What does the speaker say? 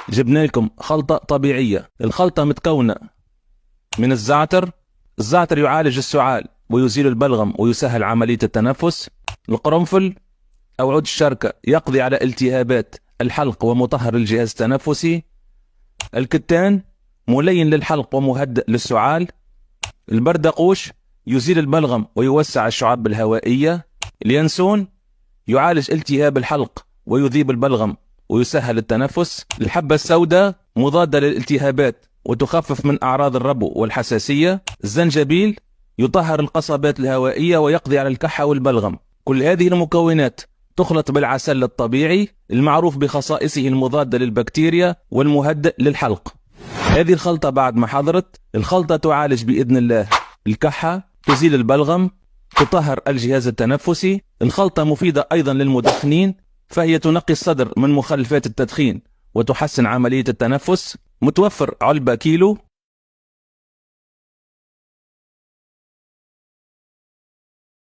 جبنا لكم خلطة طبيعية. الخلطة متكونة من الزعتر. الزعتر يعالج السعال ويزيل البلغم ويسهل عملية التنفس. القرنفل أو عود الشركة يقضي على التهابات الحلق ومطهر الجهاز التنفسي. الكتان ملين للحلق ومهدئ للسعال. البردقوش يزيل البلغم ويوسع الشعاب الهوائية. اليانسون يعالج التهاب الحلق ويذيب البلغم ويسهل التنفس. الحبة السوداء مضادة للالتهابات وتخفف من أعراض الربو والحساسية. الزنجبيل يطهر القصبات الهوائية ويقضي على الكحة والبلغم. كل هذه المكونات تخلط بالعسل الطبيعي المعروف بخصائصه المضادة للبكتيريا والمهدئ للحلق. هذه الخلطة بعد ما حضرت، الخلطة تعالج بإذن الله الكحة، تزيل البلغم، تطهر الجهاز التنفسي. الخلطة مفيدة أيضا للمدخنين، فهي تنقي الصدر من مخلفات التدخين وتحسن عملية التنفس. متوفر علبة كيلو